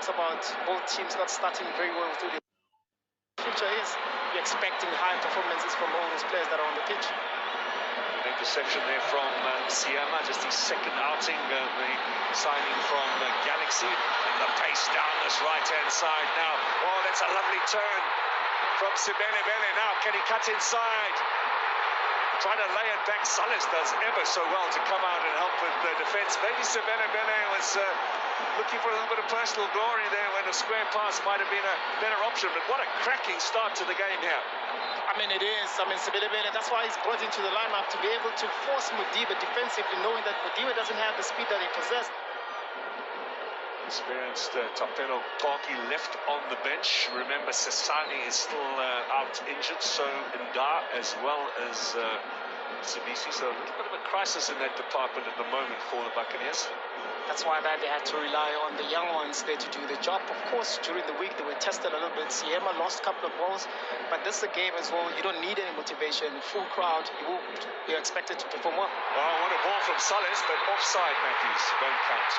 talks about both teams not starting very well through the future is you're expecting high performances from all those players that are on the pitch. Good interception there from Siama, just his second outing, the signing from Galaxy. And the pace down this right-hand side now. Oh, that's a lovely turn from Sebelebele. Now, can he cut inside? Trying to lay it back. Salas does ever so well to come out and help with the defence. Maybe Sebelebele was looking for a little bit of personal glory there when a square pass might have been a better option. But what a cracking start to the game here. I mean, it is. I mean, Sebelebele, that's why he's brought into the lineup, to be able to force Modiba defensively, knowing that Modiba doesn't have the speed that he possessed. Experienced Tapelo Koki left on the bench. Remember, Sasani is still out injured, so Nda as well as Sabisi. So a little bit of a crisis in that department at the moment for the Buccaneers. That's why they had to rely on the young ones there to do the job. Of course, during the week they were tested a little bit. Siema lost a couple of balls, but this is a game as well. You don't need any motivation. Full crowd, you're expected to perform well. Oh, what a ball from Salas, but offside, Matthews. Don't count.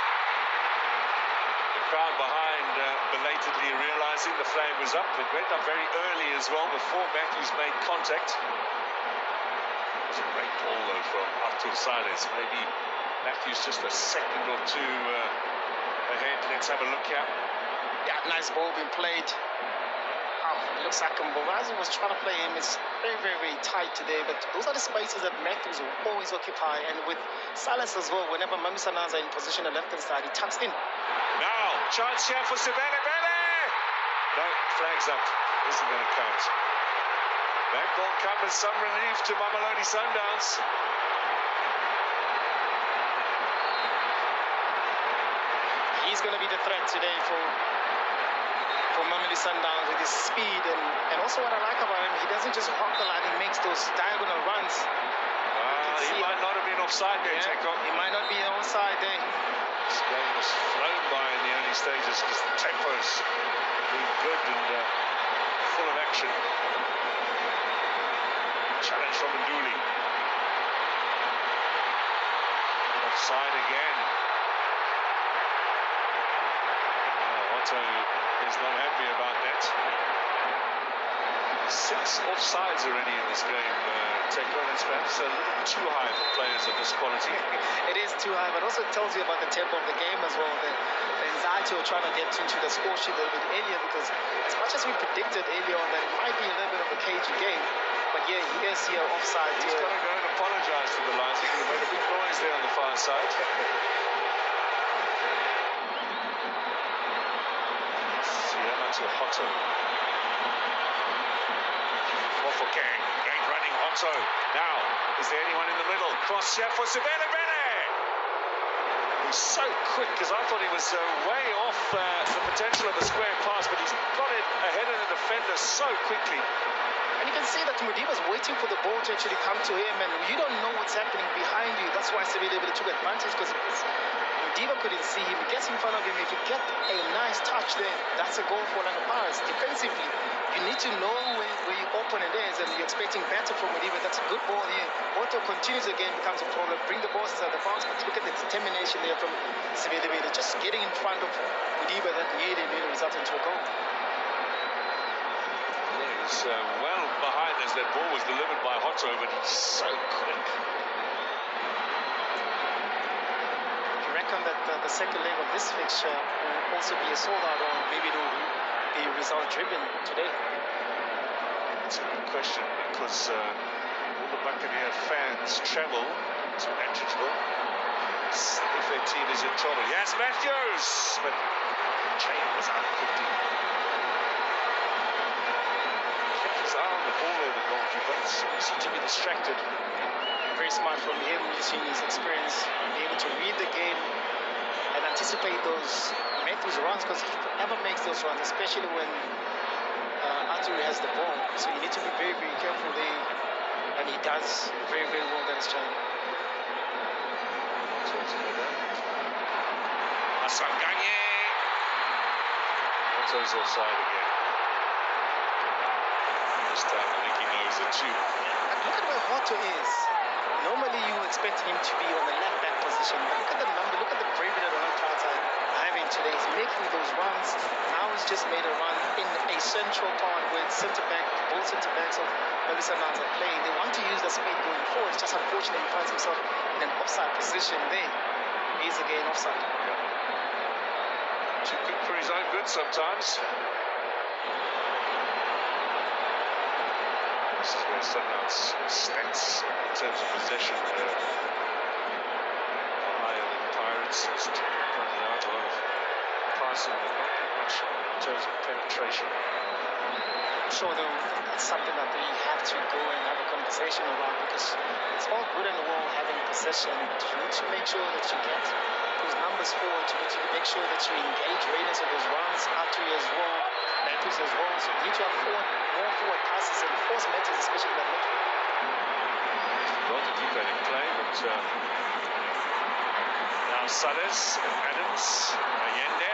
The crowd behind belatedly realizing the flag was up. It went up very early as well before Matthews made contact. It was a great ball though from Artur Salas. Maybe Matthews just a second or two ahead. Let's have a look here. Yeah, nice ball being played. It looks like Mbogazi was trying to play him. It's very, very, very tight today, but those are the spaces that Matthews will always occupy. And with Salas as well, whenever Mamisana's in position on the left-hand side, he tucks in. Now, chance here for Sebelebele. No, flag's up. Isn't going to count. That ball come as some relief to Mamelodi Sundowns. He's going to be the threat today for Mamelodi Sundowns with his speed and also what I like about him, he doesn't just hop the line, he makes those diagonal runs. He might not have been offside there, Teko. He might not be offside there. This game was flown by in the early stages because the tempo's been good and full of action. Challenge from Nduli. Offside again. Otto is not happy about that. 6 offsides already in this game, Teko. That's perhaps a little too high for players of this quality. It is too high, but also it tells you about the tempo of the game as well. The anxiety of trying to get into the score sheet a little bit earlier, because as much as we predicted earlier on that it might be a little bit of a cagey game, but yeah, he is here offside. He's got to go and apologise to the linesman. He made a big noise there on the far side. To Hotto. For Gang. Great running Hotto. Now, is there anyone in the middle? Cross here for Sebelebele. He's so quick, because I thought he was way off the potential of a square pass, but he's got it ahead of the defender so quickly. And you can see that Modiba's waiting for the ball to actually come to him, and you don't know what's happening behind you. That's why Sebelebele took advantage, because Modiba couldn't see him. He gets in front of him. If you get a nice touch there, that's a goal for Orlando Pirates. Defensively, you need to know where your opponent is, and you're expecting better from Modiba. That's a good ball here. Otto continues again, becomes a problem. Bring the balls inside the box, but look at the determination there from Sebelebele, just getting in front of Modiba that really resulted into a goal. He's well behind as that ball was delivered by Hotto, but he's so quick. That the second leg of this fixture will also be a sold-out, or maybe it will be result-driven today? It's a good question, because all the Buccaneer fans travel to Atteridgeville if their team is in trouble. Yes, Matthews! But Chain was out quickly. Kept his eye on the ball there, the goalkeeper. So easy to be distracted. Very smart from him, using his experience, be able to read the game and anticipate those Matthews runs, because he ever makes those runs, especially when Arthur has the ball. So you need to be very, very careful there, and he does very, very well. That is trying. Asanganye. Otto's offside again. This time I think he knows it too. And look at where Otto is. Normally you expect him to be on the left back position, but look at the number, look at the bravery that Orlando Pirates are having. today. He's making those runs. Now he's just made a run in a central part where both centre backs of Sundowns are playing. They want to use the speed going forward. It's just unfortunate he finds himself in an offside position there. He's again offside. Yeah. Too good for his own good sometimes. This is where Sundowns' stats in terms of possession are higher than Pirates. Just pointing out a lot of passing, but not much in terms of penetration. I'm sure though that's something that they have to go and have a conversation about, because it's all good and well having possession. You need to make sure that you get those numbers forward. You need to make sure that you engage Raiders with those runs, Arturi as well, Matthews as well. So you need to have more forward passes and force Matthews, especially that midfield. Well to keep that in play, but now Sales, Adams, Allende,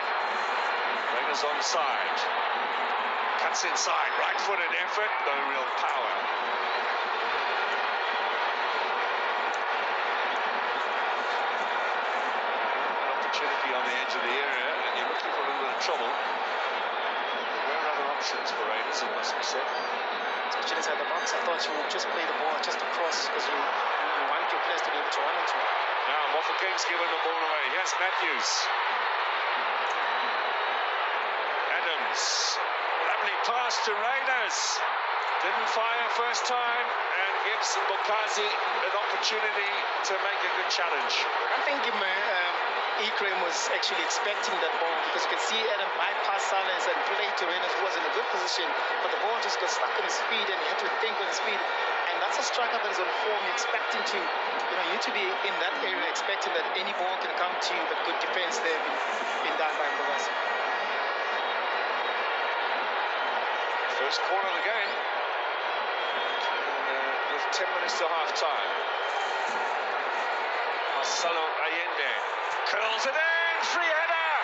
Raiders onside. Cuts inside, right-footed effort, no real power. An opportunity on the edge of the area, and you're looking for a little bit of trouble. There are other options for Raiders, it must be said. Especially inside the box, I thought you would just play the ball just across, because you want your players to be able to run into it. Now, Mofoken's given the ball away. Yes, Matthews. Adams. Lovely pass to Raiders. Didn't fire first time and gives Mbokazi an opportunity to make a good challenge. I think Ekrem was actually expecting that ball, because you can see Adam bypass Sales and play to Raiders, who was in a good position, but the ball just got stuck on his feet and he had to think on his feet. And that's a striker that is on form. You're expecting to, you need to be in that area, expecting that any ball can come to you, but good defense there being done by Mbokazi. First corner of the game, with 10 minutes to half time. Marcelo Allende curls it in, free header.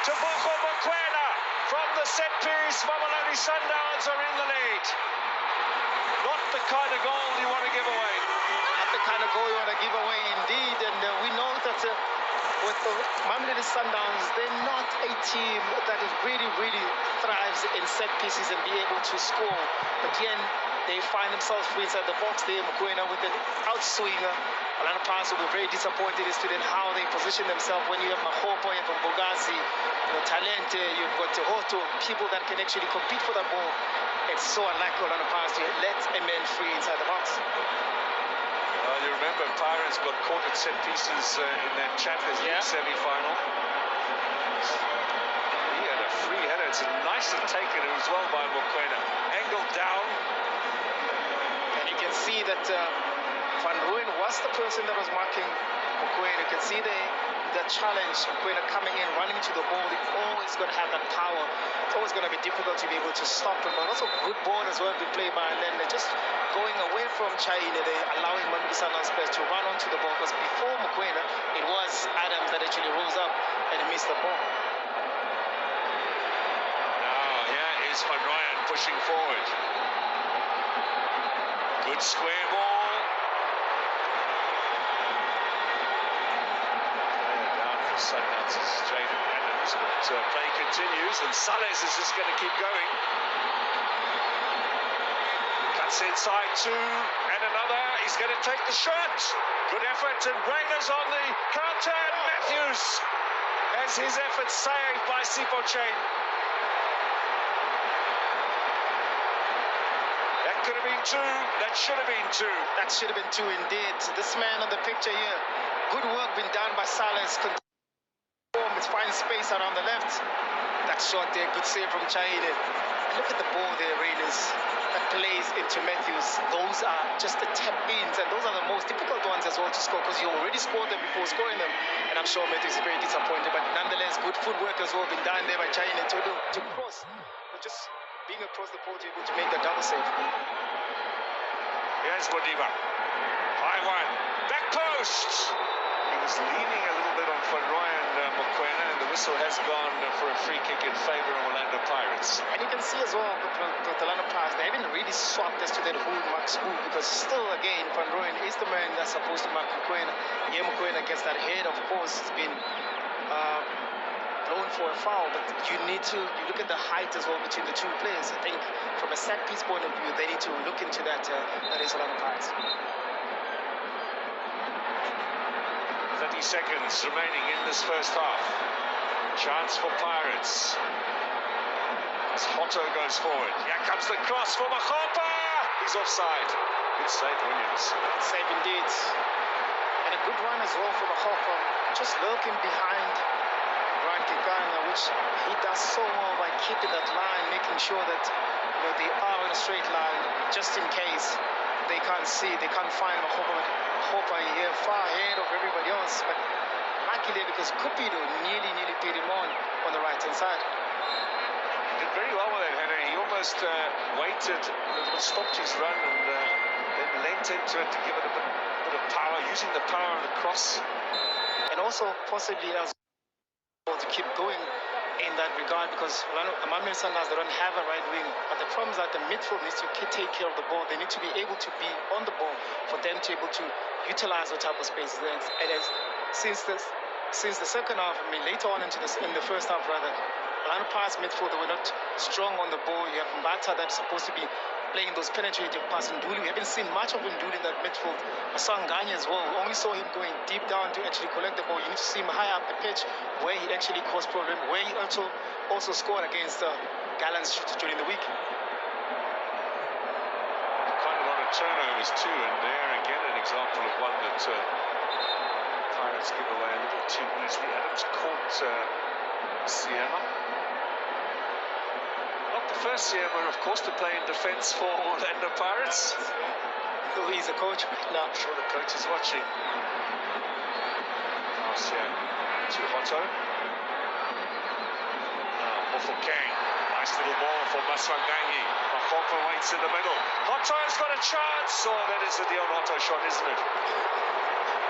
Teboho Mokoena from the set piece. Mamelodi Sundowns are in the lead. Not the kind of goal you want to give away. Not the kind of goal you want to give away, indeed. And we know that with the Mamelodi Sundowns, they're not a team that really thrives in set pieces and be able to score. Again, they find themselves free inside the box there. Mokoena with an outswinger. Alana Pass will be very disappointed as to then how they position themselves when you have Mahopo, you have Mbokazi, Talente, you've got Tehoto, people that can actually compete for that ball. It's so unlikely Alana Pass to let a man free inside the box. Well, you remember Pirates got caught at set pieces in that Champions League semi-final. He had a free header. It's nicely taken as well by Mokoena. Angled down. And you can see that Van Rooyen was the person that was marking Mokoena. You can see the challenge, Mokoena coming in, running to the ball. They're always going to have that power. It's always going to be difficult to be able to stop him. But also good ball as well to play by, and then they're just going away from Tshwane. They're allowing Mamelodi Sundowns players to run onto the ball, because before Mokoena, it was Adams that actually rose up and missed the ball. Now, here is Van Rooyen pushing forward. Good square ball. Sundowns is Jane Adams, but play continues, and Sales is just going to keep going. Cuts inside two, and another. He's going to take the shot. Good effort, and Raiders on the counter, and Matthews has his effort saved by Sipho Chain. That could have been two. That should have been two. That should have been two indeed. This man on the picture here, good work been done by Sales. It's fine space around the left. That shot there, good save from Tshwane. And look at the ball there, Raiders, that plays into Matthews. Those are just the tap-ins, and those are the most difficult ones as well to score, because you already scored them before scoring them. And I'm sure Matthews is very disappointed, but nonetheless, good footwork as well been done there by Tshwane to cross. But just being across the ball to be able to make the double save. Here's Modiba. High one. Back post. He was leaning a little bit on Van Rooyen Mokoena, and the whistle has gone for a free kick in favour of Orlando Pirates. And you can see as well with Orlando Pirates, they haven't really swapped as to that who marks who, because still again Van Rooyen is the man that's supposed to mark Mokoena. Yeah, Mokoena gets that head, of course. It's been blown for a foul, but you look at the height as well between the two players. I think from a set piece point of view, they need to look into that. That is Orlando Pirates. 30 seconds remaining in this first half. Chance for Pirates. As Hotto goes forward. Here comes the cross for Mokoena. He's offside. Good save, Williams. Good save indeed. And a good run as well for Mokoena. Just lurking behind Kamogelo, which he does so well by keeping that line, making sure that they are on a straight line, just in case they can't find Mokoena here far ahead of everybody else. But luckily, because Cupido nearly beat him on the right hand side. He did very well with that header. He almost waited, stopped his run, and then leant into it to give it a bit of power, using the power of the cross. And also possibly as well to keep going in that regard, because Mamelodi Sundowns, they don't have a right wing, but the problem is that the midfield needs to take care of the ball. They need to be able to be on the ball for them to be able to utilize the type of spaces. And since the second half, later on in the first half rather, Orlando Pirates midfield, they were not strong on the ball. You have Mbata that's supposed to be playing those penetrating passes. Nduli, we haven't seen much of Nduli in that midfield. Masandawana as well. We only saw him going deep down to actually collect the ball. You need to see him high up the pitch where he actually caused problem, where he also scored against Gallants during the week. Quite a lot of turnovers too, and there again an example of one that Pirates give away a little too easily. Adams caught Siema. Not the first Siema, of course, to play in defence for Orlando Pirates. Oh, he's a coach now. I'm sure the coach is watching. Pass here to Hotto. Mokoena. Nice little ball for Masandawana. Mokoena waits in the middle. Hotto's got a chance. Oh, that is the Dion Hotto shot, isn't it?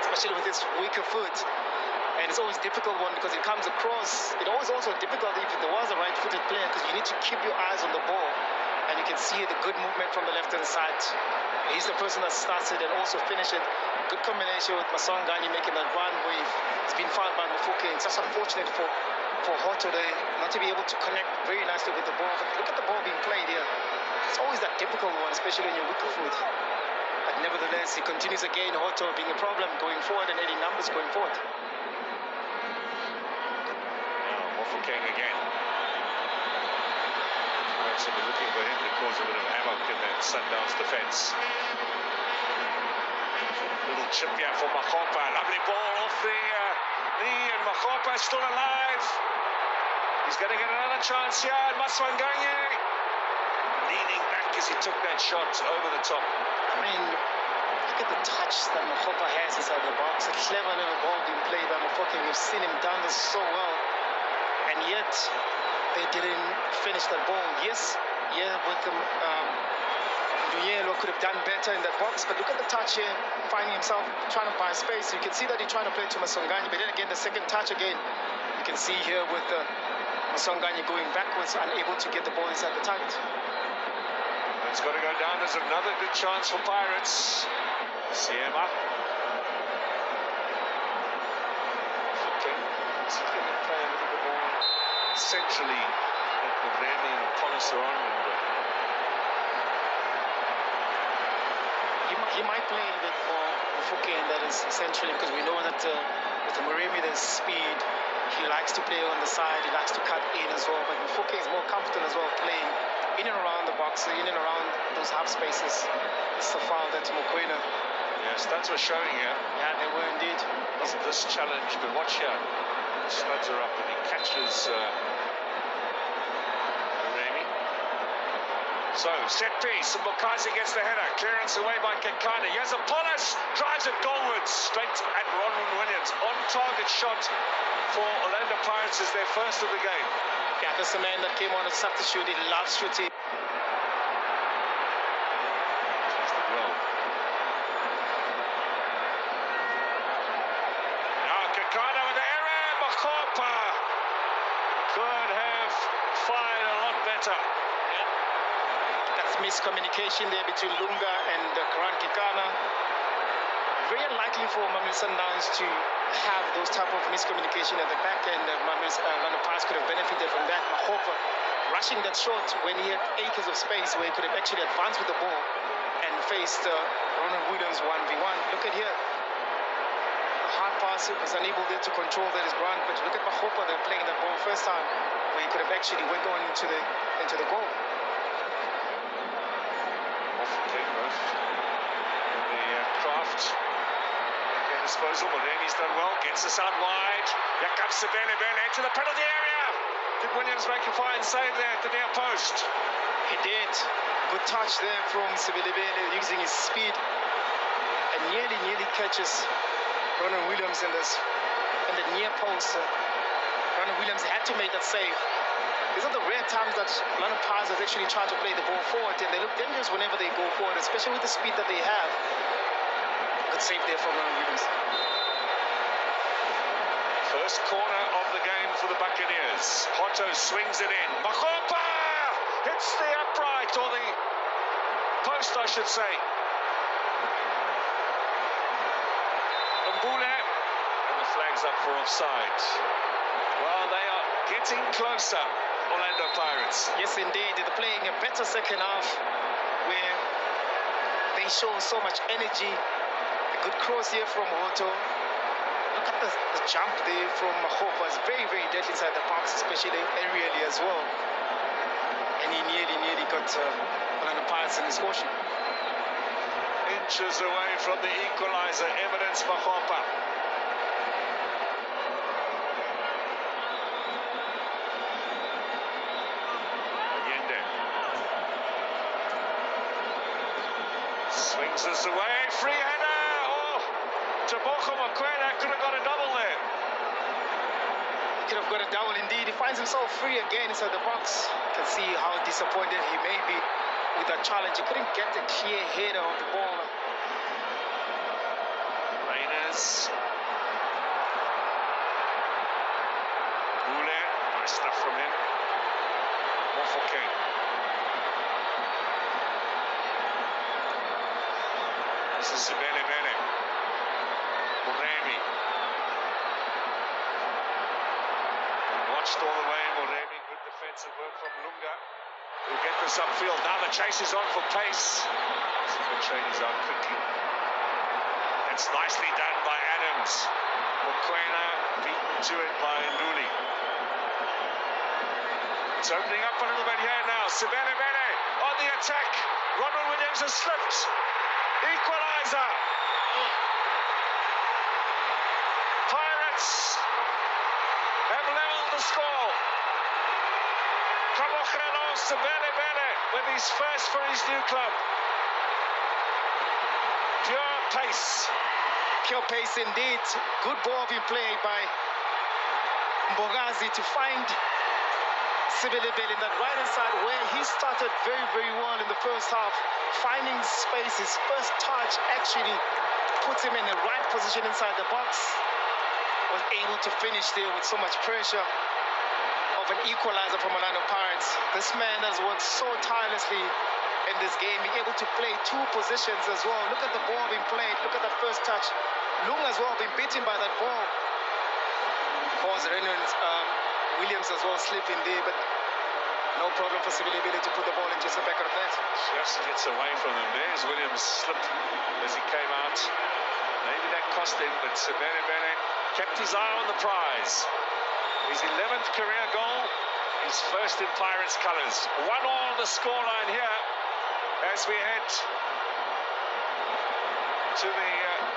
Especially with his weaker foot. And it's always a difficult one because it comes across. It always also difficult if there was a right-footed player, because you need to keep your eyes on the ball. And you can see the good movement from the left-hand side. He's the person that starts it and also finishes it. Good combination with Masandawana making that run where he's been fouled by Mokoena. It's just unfortunate for Hotto not to be able to connect very nicely with the ball. But look at the ball being played here. It's always that difficult one, especially when you're weaker foot. But nevertheless, he continues again, Hotto being a problem going forward and adding numbers going forward. Mokoena again. Pirates will be looking for him to cause a bit of havoc in that Sundowns defence. Little chip here for Mokoena. Lovely ball off the knee, and Mokoena still alive. He's going to get another chance here. And Masandawana leaning back as he took that shot over the top. I mean, look at the touch that Mokoena has inside the box. A clever little ball being played by Mokoena. We've seen him done this so well. And yet, they didn't finish that ball. Yes, with them, Nduyelo could have done better in that box, but look at the touch here, finding himself trying to buy space. You can see that he's trying to play to Masandawana, but then again, the second touch again, you can see here with Masandawana going backwards, unable to get the ball inside the target. It's got to go down as another good chance for Pirates. Siema. He's going to play a little bit more centrally with Remy and Policer on. He might play a little bit more Mokoena, that is centrally, because we know that with Muremi there's speed. He likes to play on the side, he likes to cut in as well, but Mokoena is more comfortable as well playing in and around the box, in and around those half spaces. It's the foul that Mokoena. Yeah, studs were showing here. Yeah, they were indeed. Not this challenge, but watch here. Studs are up and he catches Remy. So, set piece, and Mukazi gets the header. Clearance away by Kekana. Here's Apollos, drives it goalwards, straight at Ronwen Williams. On-target shot for Orlando Pirates is their first of the game. Yeah, this is a man that came on as a substitute. He loves shooting. Fantastic roll. Now Kekana with the error. Mokoena could have fired a lot better. That's miscommunication there between Lunga and Kekana. very unlikely for Mamelodi Sundowns to have those type of miscommunication at the back end. Orlando Pirates could have benefited from that. Mahopa rushing that shot when he had acres of space where he could have actually advanced with the ball and faced Ronald Williams 1v1. Look at here. A hard pass, was unable there to control that his ground, but look at Mahopa, they're playing that ball first time where he could have actually went on into the goal. Craft at disposal. Moremi's done well, gets us out wide. Here comes Sebelebele into the penalty area. Did Williams make a fine save there at the near post? He did. Good touch there from Sebelebele using his speed and nearly catches Ronald Williams in the near post. Ronald Williams had to make that save. These are the rare times that Orlando Pirates has actually tried to play the ball forward, and they look dangerous whenever they go forward, especially with the speed that they have. Good save there from Ronald Williams. First corner of the game for the Buccaneers. Hotto swings it in. Mahopa hits the upright, or the post, I should say. Mbule, and the flag's up for offside. Well, they are getting closer, Orlando Pirates. Yes, indeed. They're playing a better second half where they show so much energy. A good cross here from Hotto. Look at the jump there from Mahopa. It's very, very deadly inside the box, especially aerially as well. And he nearly got Orlando Pirates in his caution. Inches away from the equalizer, Evidence Mahopa. Swings us away, free header. Oh, Teboho Mokoena could have got a double there. He could have got a double indeed. He finds himself free again inside the box. You can see how disappointed he may be with that challenge. He couldn't get a clear header on the ball. Rainers. Bule, nice stuff from him. Mofoke. This is Sebelebele. Moremi. Watched all the way, Moremi. Good defensive work from Lunga. He'll get this upfield. Now the chase is on for pace. The train is out quickly. That's nicely done by Adams. Mokoena beaten to it by Luli. It's opening up a little bit here now. Sebelebele on the attack. Ronald Williams has slipped. Equalizer. Pirates have leveled the score. Kamogelo Sebelebele with his first for his new club. Pure pace. Pure pace indeed. Good ball being played by Mbogazi to find Sebelebele in that right-hand side where he started very, very well in the first half, finding space. His first touch actually puts him in the right position inside the box. Was able to finish there with so much pressure of an equalizer from Orlando Pirates. This man has worked so tirelessly in this game, being able to play two positions as well. Look at the ball being played. Look at that first touch. Lung as well being beaten by that ball. Of course, Williams as well slipping there, but no problem for Sebelebele to put the ball into the back of the net. Just gets away from him. There's Williams slipped as he came out. Maybe that cost him, but Sebelebele kept his eye on the prize. His 11th career goal, his first in Pirates colours. 1-1 the scoreline here as we head to the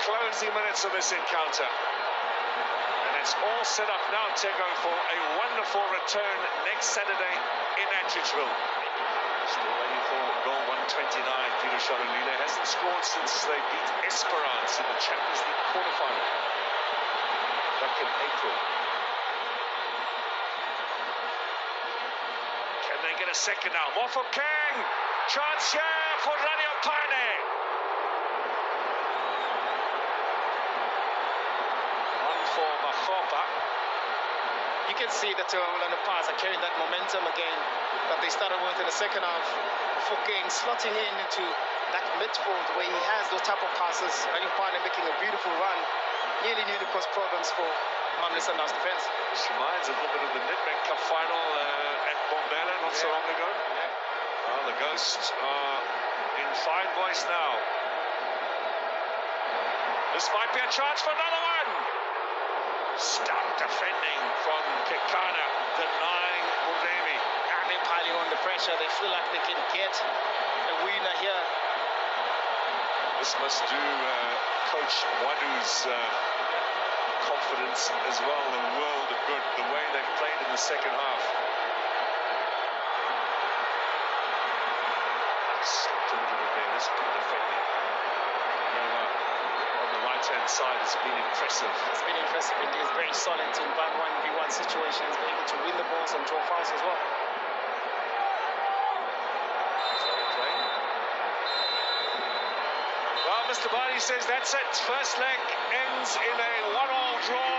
closing minutes of this encounter. And it's all set up now, Tego, for a wonderful return next Saturday in Antwerpville. Still waiting for goal 129. Peter Shalulile hasn't scored since they beat Esperance in the Champions League quarterfinal back in April. Can they get a second now? Mofokeng! Chance here for Radio Pane. On for Mahopa. You can see that Orlando Pirates are carrying that momentum again that they started with in the second half. Fouquet slotting in into that midfield where he has those type of passes. Running partner making a beautiful run. Nearly caused problems for Mamelodi Sundowns defense. This reminds a little bit of the Nedbank Cup final at Bombela not so long ago. Well, the Ghosts are in fine voice now. This might be a chance for another one. Stout defending from Kekana, denying Mudemi. And they're piling on the pressure. They feel like they can get a winner here. This must do Coach Ouaddou's confidence as well, the world of good, the way they've played in the second half. Slipped a little bit there. This is good defending. On the right-hand side has been impressive. It's been impressive indeed. It's very solid in 1v1 situations, being able to win the balls and draw fouls as well. Well, Mr. Barney says that's it. First leg ends in a 1-all draw.